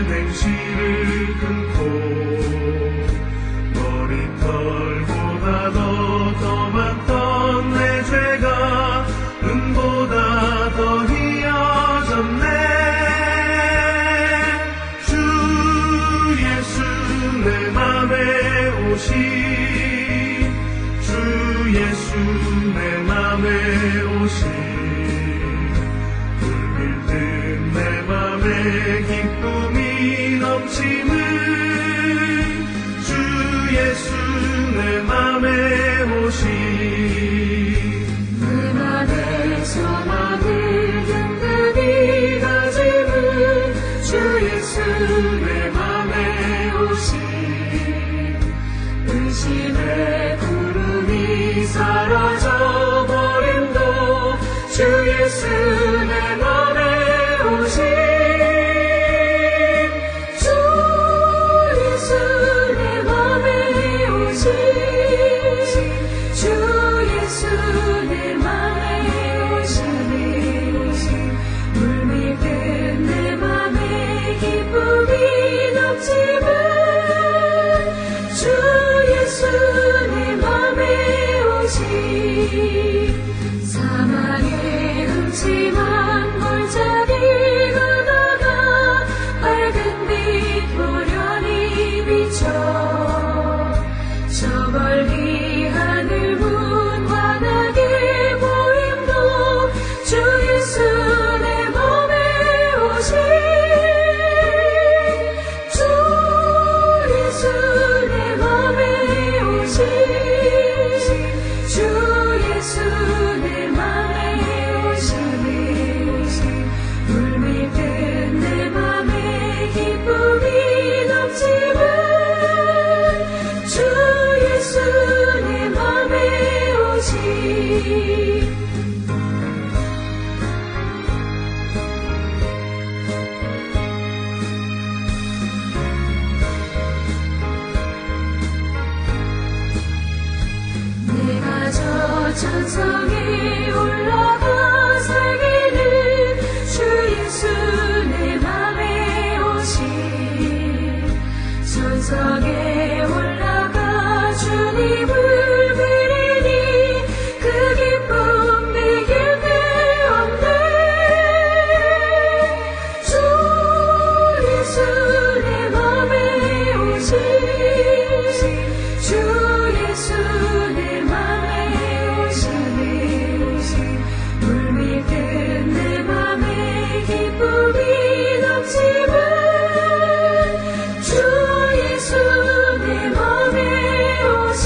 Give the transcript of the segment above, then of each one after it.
냉시를 끊고 머리털보다 더 많던 내 죄가 은보다 더 희어졌네. 주 예수 내 맘에 오시, 주 예수 내 맘에 오시, 불밀듯 내 맘에 기쁨이 넘치는 주 예수 내 맘에 오시. 내 맘에 소망을 든든히 가지는 주 예수 내 맘에 오시, 의심의 구름이 사라져 버림도 주 예수 내 맘에 오시. 주 예수 내 맘에 오시, 주 예수 내 맘에 오시, 물밀듯 내 맘에 기쁨이 넘치는 주 예수 내 맘에 오시. 사망의 음침한 골짜기 가다가 밝은 빛 보련히 비춰 저 멀리 하늘 문 환하게 보임도 주 예수 내 맘에 오시. 주 예수 내 맘에 오시, 주 예수 내 맘에 오시, 물밀듯 내 맘에 기쁨이 넘치는 주 예수 내 맘에 오시. 내가 저 천성에 올라가 살기는 주 예수 내 맘에 오시. 천성에 올라가 주님을 뵈리니 그 기쁨 내게 없네. 주 예수 내 맘에 오시, 주 예수 내 맘에 오시, 물밀듯 내 맘에 기쁨이 넘치는 주 예수 내 맘에 오시.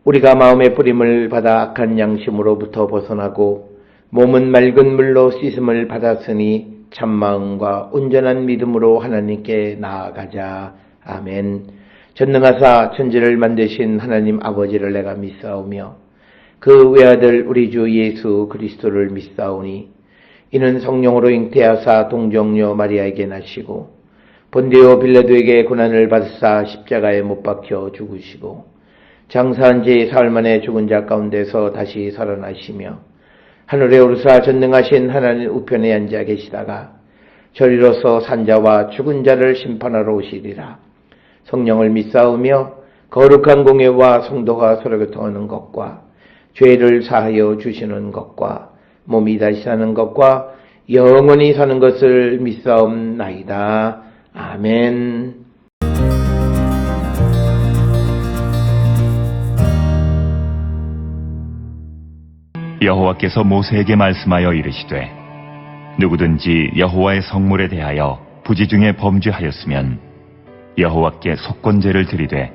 우리가 마음의 뿌림을 받아 악한 양심으로부터 벗어나고 몸은 맑은 물로 씻음을 받았으니 참마음과 온전한 믿음으로 하나님께 나아가자. 아멘. 전능하사 천지를 만드신 하나님 아버지를 내가 믿사오며 그 외아들 우리 주 예수 그리스도를 믿사오니 이는 성령으로 잉태하사 동정녀 마리아에게 나시고 본디오 빌라도에게 고난을 받으사 십자가에 못 박혀 죽으시고 장사한 지 사흘 만에 죽은 자 가운데서 다시 살아나시며 하늘에 오르사 전능하신 하나님 우편에 앉아 계시다가 저리로서 산자와 죽은 자를 심판하러 오시리라. 성령을 믿사오며 거룩한 공예와 성도가 서로 교통하는 것과 죄를 사하여 주시는 것과 몸이 다시 사는 것과 영원히 사는 것을 믿사옵나이다. 아멘. 여호와께서 모세에게 말씀하여 이르시되 누구든지 여호와의 성물에 대하여 부지 중에 범죄하였으면 여호와께 속건제를 드리되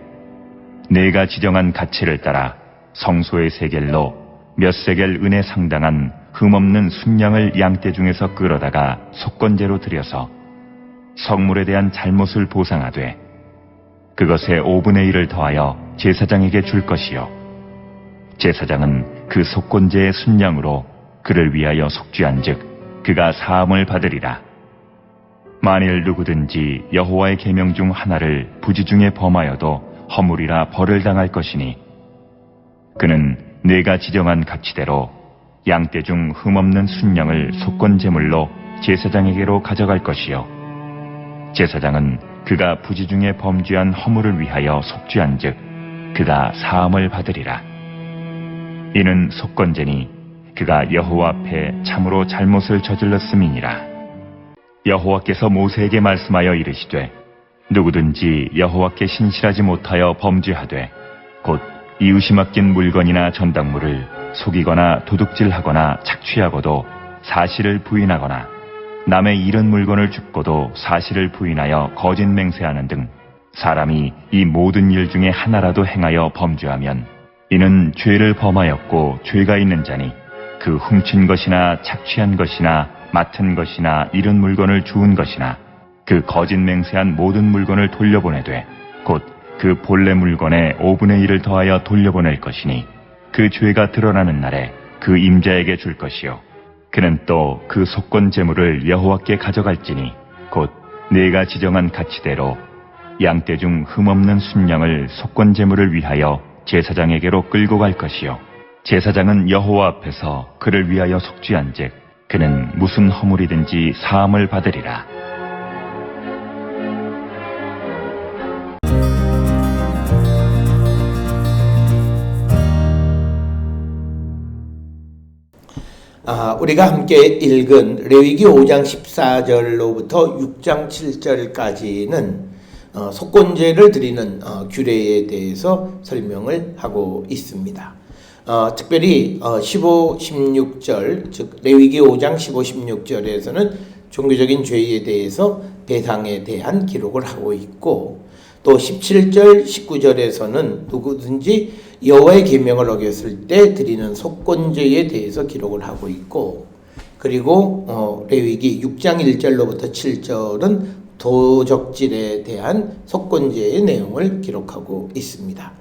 내가 지정한 가치를 따라 성소의 세겔로 몇 세겔 은에 상당한 흠없는 순양을 양떼 중에서 끌어다가 속건제로 드려서 성물에 대한 잘못을 보상하되 그것의 5분의 1을 더하여 제사장에게 줄 것이요 제사장은 그 속건제의 순양으로 그를 위하여 속죄한즉 그가 사함을 받으리라. 만일 누구든지 여호와의 계명 중 하나를 부지 중에 범하여도 허물이라 벌을 당할 것이니 그는 내가 지정한 가치대로 양떼 중 흠없는 순양을 속건제물로 제사장에게로 가져갈 것이요 제사장은 그가 부지 중에 범죄한 허물을 위하여 속죄한즉 그가 사함을 받으리라. 이는 속건제니 그가 여호와 앞에 참으로 잘못을 저질렀음이니라. 여호와께서 모세에게 말씀하여 이르시되 누구든지 여호와께 신실하지 못하여 범죄하되 곧 이웃이 맡긴 물건이나 전당물을 속이거나 도둑질하거나 착취하고도 사실을 부인하거나 남의 잃은 물건을 줍고도 사실을 부인하여 거짓 맹세하는 등 사람이 이 모든 일 중에 하나라도 행하여 범죄하면 이는 죄를 범하였고 죄가 있는 자니 그 훔친 것이나 착취한 것이나 맡은 것이나 잃은 물건을 주운 것이나 그 거짓 맹세한 모든 물건을 돌려보내되 곧 그 본래 물건의 5분의 1을 더하여 돌려보낼 것이니 그 죄가 드러나는 날에 그 임자에게 줄 것이요 그는 또 그 속건 제물을 여호와께 가져갈지니 곧 내가 지정한 가치대로 양떼 중 흠없는 순양을 속건 제물을 위하여 제사장에게로 끌고 갈 것이요 제사장은 여호와 앞에서 그를 위하여 속죄한즉 그는 무슨 허물이든지 사함을 받으리라. 우리가 함께 읽은 레위기 5장 14절로부터 6장 7절까지는 속건제를 드리는 규례에 대해서 설명을 하고 있습니다. 특별히 15, 16절, 즉 레위기 5장 15, 16절에서는 종교적인 죄에 대해서 배상에 대한 기록을 하고 있고 또 17절, 19절에서는 누구든지 여호와의 계명을 어겼을 때 드리는 속건제에 대해서 기록을 하고 있고 그리고 레위기 6장 1절로부터 7절은 도적질에 대한 속건제의 내용을 기록하고 있습니다.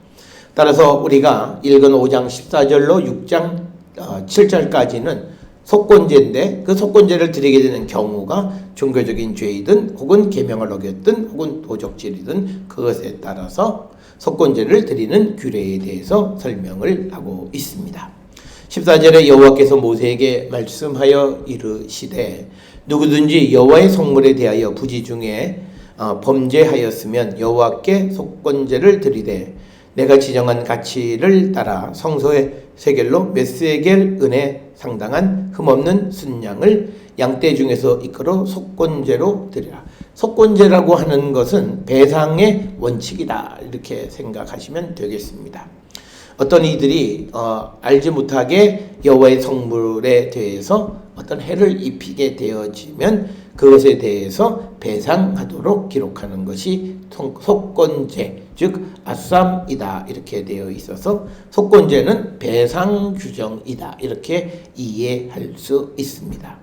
따라서 우리가 읽은 5장 14절로 6장 7절까지는 속건제인데 그 속건제를 드리게 되는 경우가 종교적인 죄이든 혹은 계명을 어겼든 혹은 도적질이든 그것에 따라서 속건제를 드리는 규례에 대해서 설명을 하고 있습니다. 14절에 여호와께서 모세에게 말씀하여 이르시되 누구든지 여호와의 성물에 대하여 부지 중에 범죄하였으면 여호와께 속건제를 드리되 내가 지정한 가치를 따라 성소의 세겔로 몇 세겔 은에 상당한 흠없는 순양을 양떼 중에서 이끌어 속건제로 드리라. 속건제라고 하는 것은 배상의 원칙이다 이렇게 생각하시면 되겠습니다. 어떤 이들이 알지 못하게 여호와의 성물에 대해서 어떤 해를 입히게 되어지면 그것에 대해서 배상하도록 기록하는 것이 속건제, 즉 아쌈이다 이렇게 되어 있어서 속건제는 배상 규정이다 이렇게 이해할 수 있습니다.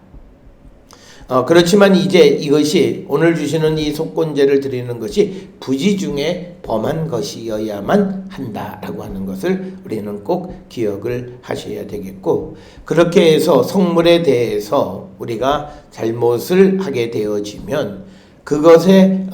그렇지만 이제 이것이 오늘 주시는 이 속건제를 드리는 것이 부지 중에 범한 것이어야만 한다라고 하는 것을 우리는 꼭 기억을 하셔야 되겠고 그렇게 해서 성물에 대해서 우리가 잘못을 하게 되어지면 그것의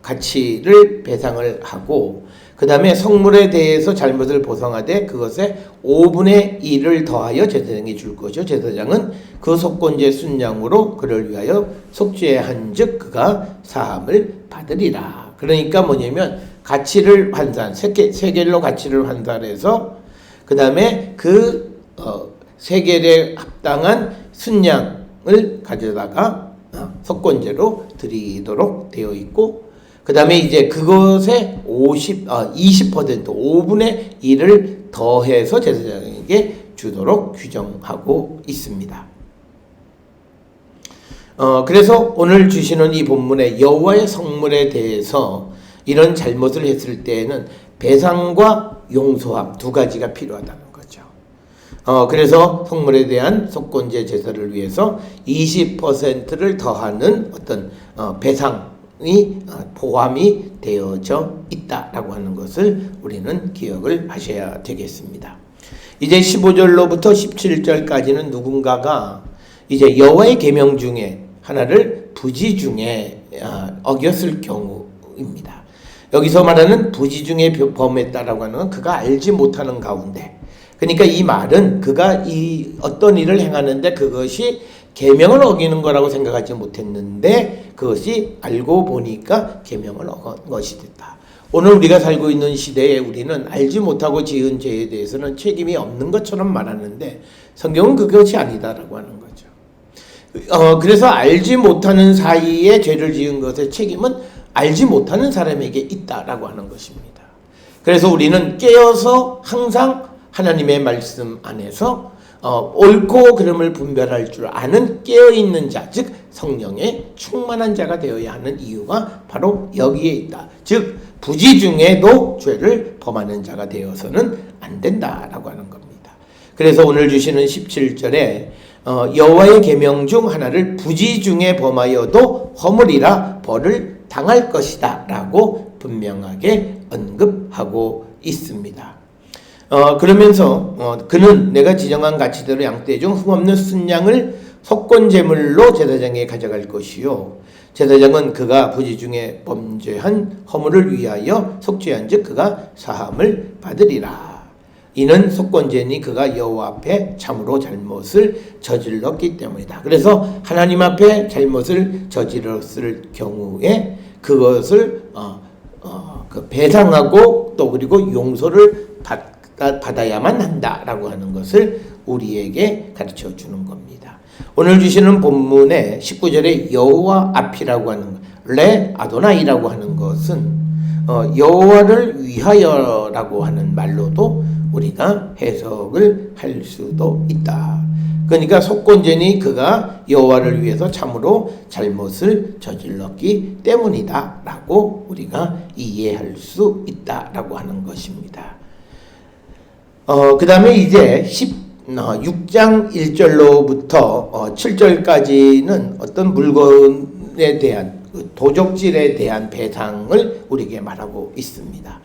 가치를 배상을 하고 그 다음에 성물에 대해서 잘못을 보상하되 그것에 5분의 1을 더하여 제사장이 줄 것이요 제사장은 그 속건제 순양으로 그를 위하여 속죄한 즉 그가 사함을 받으리라 그러니까 뭐냐면 가치를 환산, 세겔로 가치를 환산해서 그 다음에 그 세겔에 합당한 순양을 가져다가 속건제로 드리도록 되어 있고, 그 다음에 이제 그것에 20%, 5분의 1을 더해서 제사장에게 주도록 규정하고 있습니다. 그래서 오늘 주시는 이 본문의 여호와의 성물에 대해서 이런 잘못을 했을 때에는 배상과 용서함 두 가지가 필요하다는 거죠. 그래서 성물에 대한 속건제 제사를 위해서 20%를 더하는 어떤 배상이 포함이 되어져 있다라고 하는 것을 우리는 기억을 하셔야 되겠습니다. 이제 15절로부터 17절까지는 누군가가 이제 여호와의 계명 중에 하나를 부지 중에 어겼을 경우입니다. 여기서 말하는 부지 중에 범했다라고 하는 건 그가 알지 못하는 가운데, 그러니까 이 말은 그가 이 어떤 일을 행하는데 그것이 계명을 어기는 거라고 생각하지 못했는데 그것이 알고 보니까 계명을 어긴 것이 됐다. 오늘 우리가 살고 있는 시대에 우리는 알지 못하고 지은 죄에 대해서는 책임이 없는 것처럼 말하는데 성경은 그것이 아니다라고 하는 거죠. 그래서 알지 못하는 사이에 죄를 지은 것의 책임은 알지 못하는 사람에게 있다라고 하는 것입니다. 그래서 우리는 깨어서 항상 하나님의 말씀 안에서 옳고 그름을 분별할 줄 아는 깨어있는 자, 즉 성령에 충만한 자가 되어야 하는 이유가 바로 여기에 있다. 즉 부지 중에도 죄를 범하는 자가 되어서는 안 된다라고 하는 겁니다. 그래서 오늘 주시는 17절에 여호와의 계명 중 하나를 부지 중에 범하여도 허물이라 벌을 당할 것이다 라고 분명하게 언급하고 있습니다. 그러면서 그는 내가 지정한 가치대로 양떼 중 흠없는 순양을 속건제물로 제사장에 가져갈 것이요, 제사장은 그가 부지 중에 범죄한 허물을 위하여 속죄한 즉 그가 사함을 받으리라. 이는 속건제니 그가 여호와 앞에 참으로 잘못을 저질렀기 때문이다. 그래서 하나님 앞에 잘못을 저질렀을 경우에 그것을 배상하고 또 그리고 용서를 받아야만 한다라고 하는 것을 우리에게 가르쳐 주는 겁니다. 오늘 주시는 본문의 19절에 여호와 앞이라고 하는 레 아도나이라고 하는 것은 여호와를 위하여라고 하는 말로도 우리가 해석을 할 수도 있다. 그러니까 속건제니 그가 여호와를 위해서 참으로 잘못을 저질렀기 때문이다 라고 우리가 이해할 수 있다라고 하는 것입니다. 그 다음에 이제 6장 1절로부터 7절까지는 어떤 물건에 대한 도적질에 대한 배상을 우리에게 말하고 있습니다.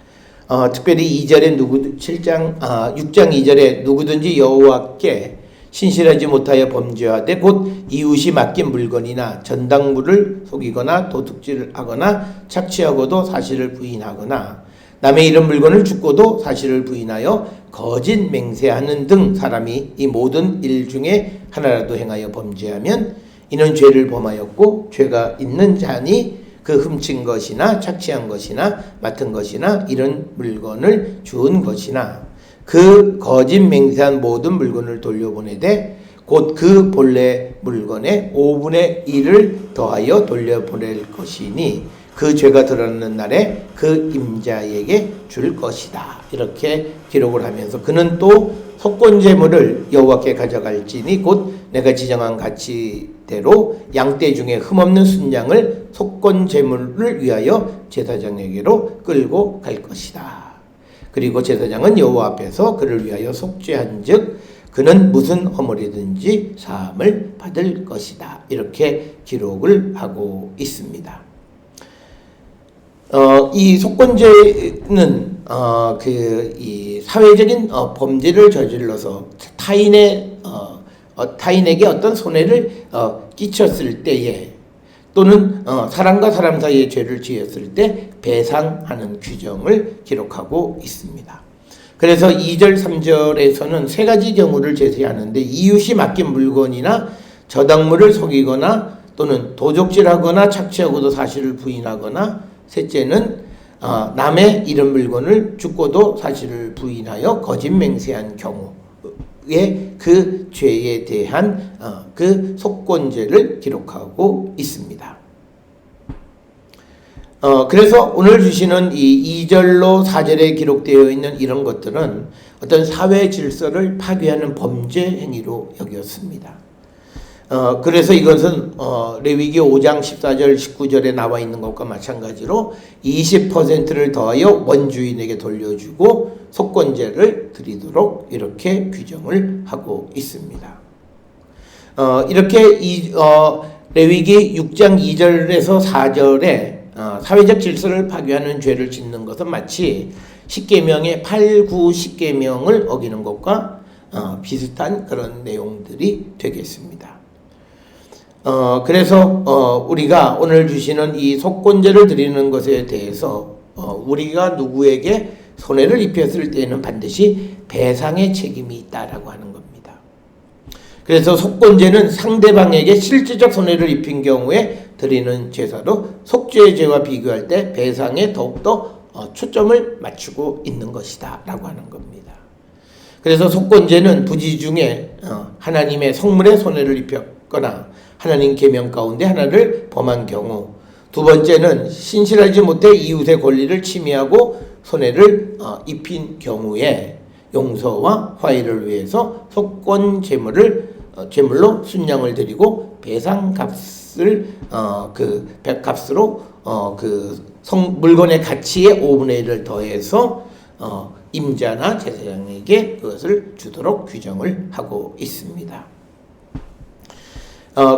특별히 2절에 6장 2절에 누구든지 여호와께 신실하지 못하여 범죄하되 곧 이웃이 맡긴 물건이나 전당물을 속이거나 도둑질을 하거나 착취하고도 사실을 부인하거나 남의 이런 물건을 죽고도 사실을 부인하여 거짓 맹세하는 등 사람이 이 모든 일 중에 하나라도 행하여 범죄하면 이는 죄를 범하였고 죄가 있는 자니 그 훔친 것이나 착취한 것이나 맡은 것이나 이런 물건을 주운 것이나 그 거짓 맹세한 모든 물건을 돌려보내되 곧 그 본래 물건의 5분의 1을 더하여 돌려보낼 것이니 그 죄가 드러나는 날에 그 임자에게 줄 것이다. 이렇게 기록을 하면서 그는 또 속건제물을 여호와께 가져갈지니 곧 내가 지정한 가치대로 양떼 중에 흠없는 순양을 속건제물을 위하여 제사장에게로 끌고 갈 것이다. 그리고 제사장은 여호와 앞에서 그를 위하여 속죄한즉 그는 무슨 허물이든지 사함을 받을 것이다. 이렇게 기록을 하고 있습니다. 이 속건제는 이 사회적인 범죄를 저질러서 타인에게 어떤 손해를 끼쳤을 때에 또는 사람과 사람 사이에 죄를 지었을 때 배상하는 규정을 기록하고 있습니다. 그래서 2절 3절에서는 세 가지 경우를 제시하는데 이웃이 맡긴 물건이나 저당물을 속이거나 또는 도적질하거나 착취하고도 사실을 부인하거나 셋째는 남의 이름 물건을 죽고도 사실을 부인하여 거짓 맹세한 경우에 그 죄에 대한 그 속건죄를 기록하고 있습니다. 그래서 오늘 주시는 이 2절로 4절에 기록되어 있는 이런 것들은 어떤 사회 질서를 파괴하는 범죄 행위로 여겼습니다. 그래서 이것은 레위기 5장 14절 19절에 나와 있는 것과 마찬가지로 20%를 더하여 원주인에게 돌려주고 속건제를 드리도록 이렇게 규정을 하고 있습니다. 이렇게 레위기 6장 2절에서 4절에 사회적 질서를 파괴하는 죄를 짓는 것은 마치 10계명의 8, 9, 10계명을 어기는 것과 비슷한 그런 내용들이 되겠습니다. 그래서 우리가 오늘 주시는 이 속건제를 드리는 것에 대해서 우리가 누구에게 손해를 입혔을 때에는 반드시 배상의 책임이 있다라고 하는 겁니다. 그래서 속건제는 상대방에게 실질적 손해를 입힌 경우에 드리는 제사로 속죄의 죄와 비교할 때 배상에 더욱더 초점을 맞추고 있는 것이다 라고 하는 겁니다. 그래서 속건제는 부지 중에 하나님의 성물에 손해를 입혔거나 하나님 계명 가운데 하나를 범한 경우, 두 번째는 신실하지 못해 이웃의 권리를 침해하고 손해를 입힌 경우에 용서와 화해를 위해서 속건 제물로 순양을 드리고 배상값을 값으로 물건의 가치의 5분의 1을 더해서 임자나 제사장에게 그것을 주도록 규정을 하고 있습니다.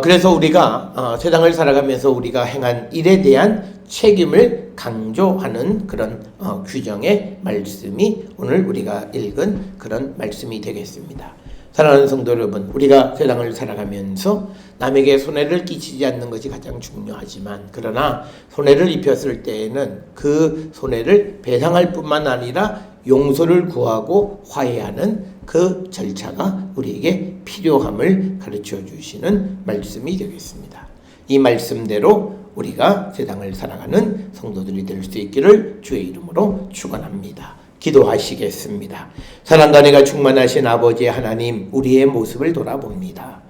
그래서 우리가 세상을 살아가면서 우리가 행한 일에 대한 책임을 강조하는 그런 규정의 말씀이 오늘 우리가 읽은 그런 말씀이 되겠습니다. 사랑하는 성도 여러분, 우리가 세상을 살아가면서 남에게 손해를 끼치지 않는 것이 가장 중요하지만, 그러나 손해를 입혔을 때에는 그 손해를 배상할 뿐만 아니라 용서를 구하고 화해하는 그 절차가 우리에게 필요함을 가르쳐 주시는 말씀이 되겠습니다. 이 말씀대로 우리가 세상을 살아가는 성도들이 될 수 있기를 주의 이름으로 축원합니다. 기도하시겠습니다. 사랑과 은혜가 충만하신 아버지 하나님, 우리의 모습을 돌아봅니다.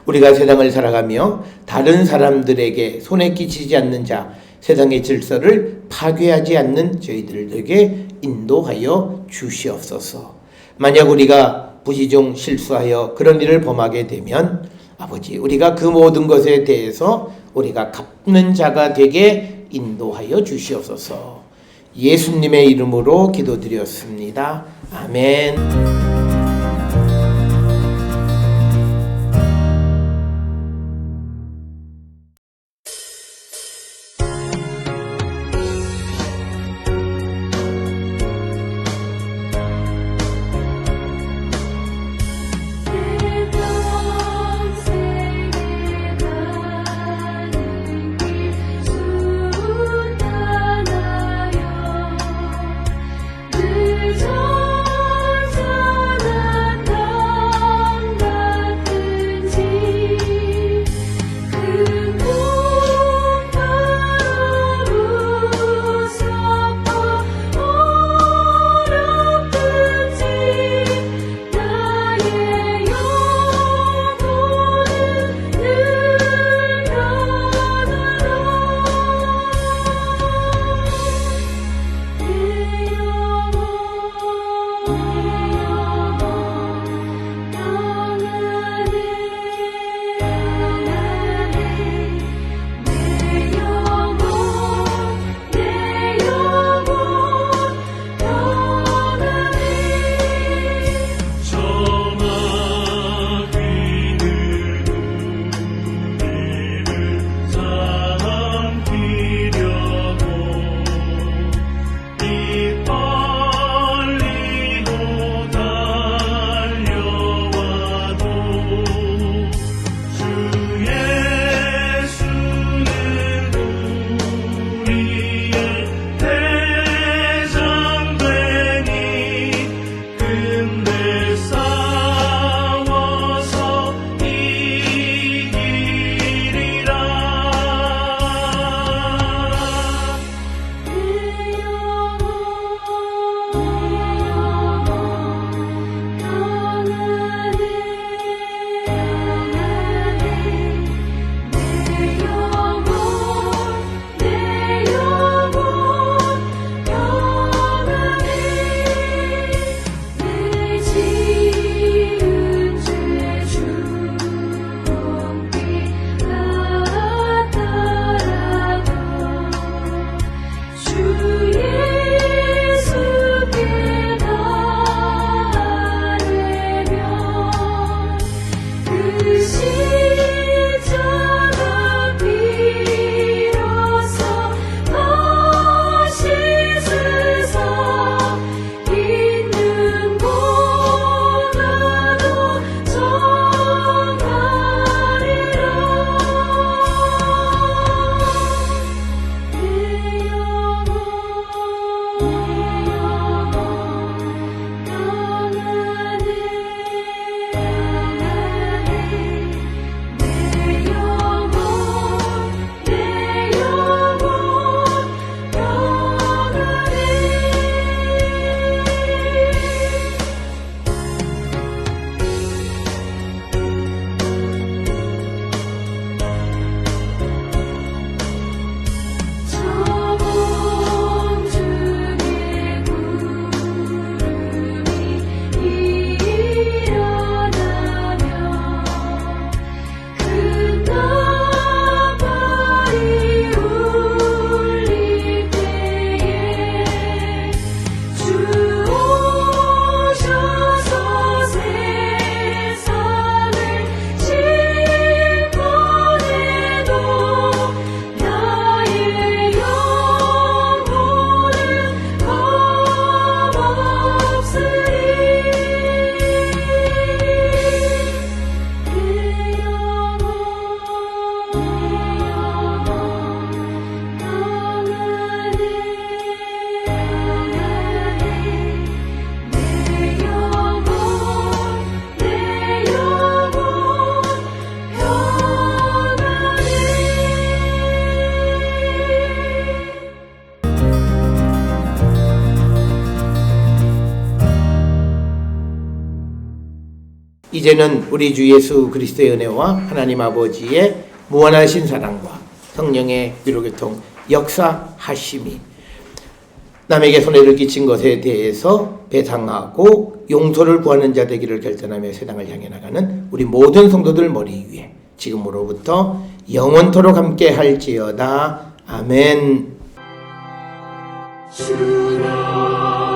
우리가 세상을 살아가며 다른 사람들에게 손해 끼치지 않는 자, 세상의 질서를 파괴하지 않는 저희들에게 인도하여 주시옵소서. 만약 우리가 부지중 실수하여 그런 일을 범하게 되면 아버지, 우리가 그 모든 것에 대해서 우리가 갚는 자가 되게 인도하여 주시옵소서. 예수님의 이름으로 기도드렸습니다. 아멘. 그 이제는 우리 주 예수 그리스도의 은혜와 하나님 아버지의 무한하신 사랑과 성령의 위로교통 역사하심이 남에게 손해를 끼친 것에 대해서 배상하고 용서를 구하는 자 되기를 결단하며 세상을 향해 나가는 우리 모든 성도들 머리 위에 지금으로부터 영원토록 함께 할지어다. 아멘. 주라